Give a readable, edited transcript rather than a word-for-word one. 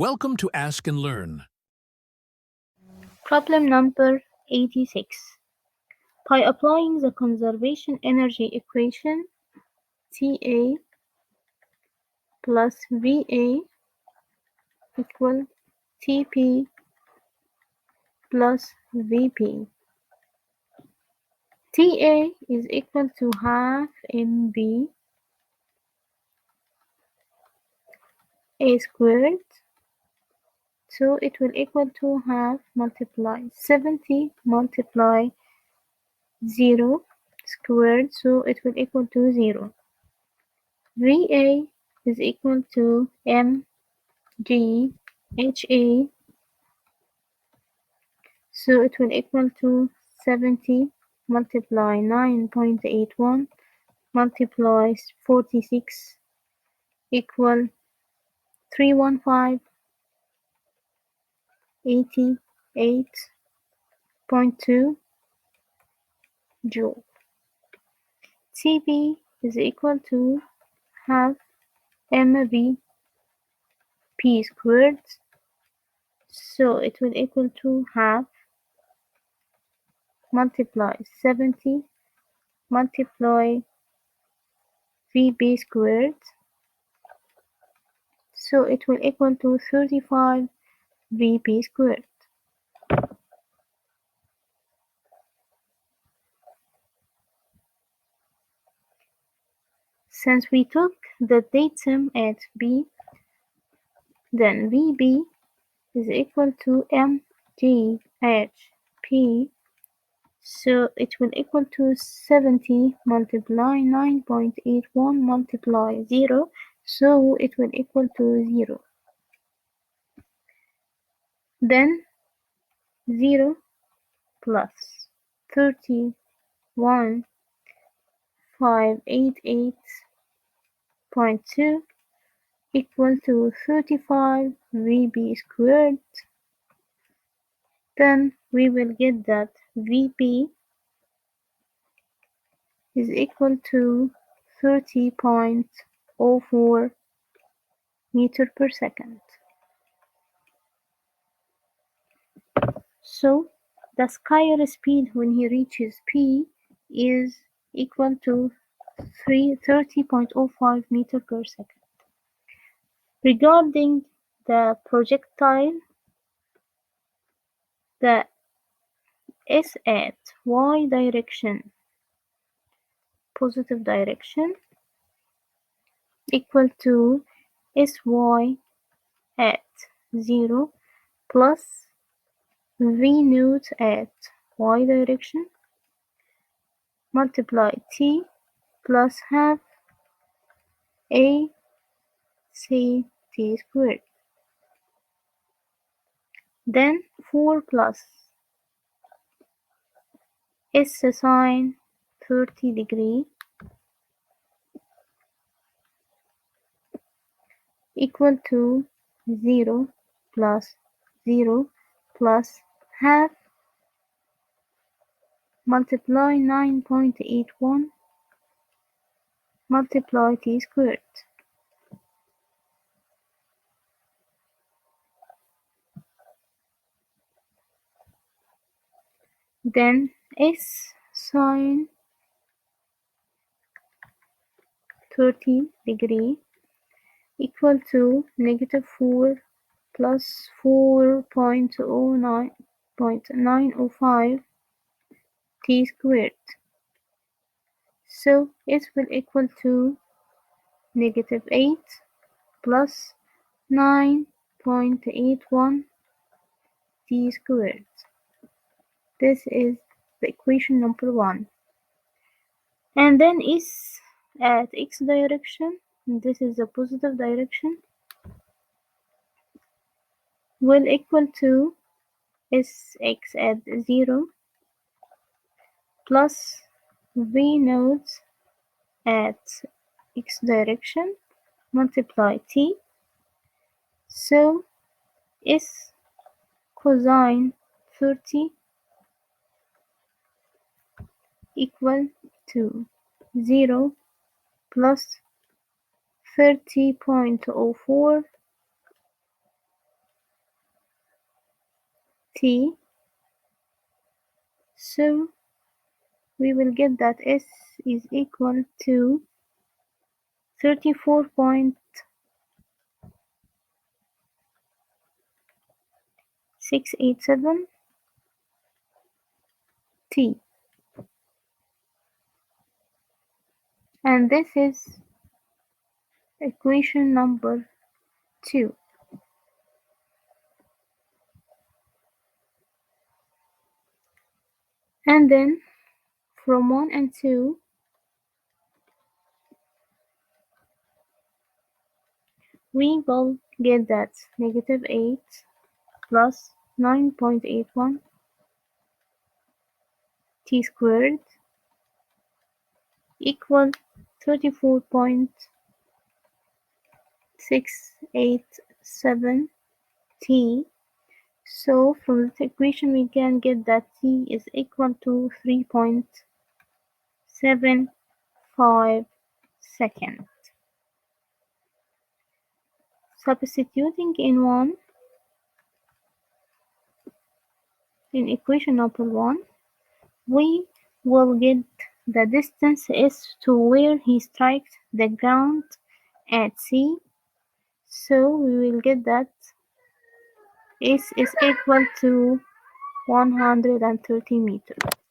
Welcome to Ask and Learn. Problem number 86. By applying the conservation energy equation, Ta plus Va equal Tp plus Vp. Ta is equal to half Mv A squared, so it will equal to half multiply 70 multiply 0 squared, so it will equal to 0. Va is equal to mgHa, so it will equal to 70 multiply 9.81 multiply 46 equal 31588.2 joule. Cp is equal to half mv p squared, so it will equal to half multiply 70 multiply vp squared, so it will equal to 35 vp squared. Since we took the datum at b, then Vb is equal to mgHp, so it will equal to 70 multiply 9.81 multiply 0, so it will equal to 0. Then 0 plus 31588.2 equal to 35 Vb squared. Then we will get that Vp is equal to 30.04 meter per second. So the Skyr speed when he reaches P is equal to 30.05 meter per second. Regarding the projectile, the S at y direction, positive direction, equal to Sy at 0 plus V naught at y direction multiply t plus half a c t squared. Then 4 plus s sine 30 degree equal to 0 plus 0 plus half multiply 9.81 multiply t squared. Then s sine 30 degree equal to negative 4 plus 4.905 t squared. So it will equal to negative 8 plus 9.81 t squared. This is the equation number 1. And then is at x direction, this is the positive direction, will equal to sx at 0 plus v naught at x direction multiply t, so s cosine 30 equal to 0 plus 30.04 t. So we will get that S is equal to 34.687 t. And this is equation number 2. And then from 1 and 2, we will get that -8 plus 9.81 t squared equal 34.687 t. So from this equation we can get that t is equal to 3.75 seconds. Substituting in equation number 1, we will get the distance S to where he strikes the ground at C. So we will get that S is equal to 130 meters.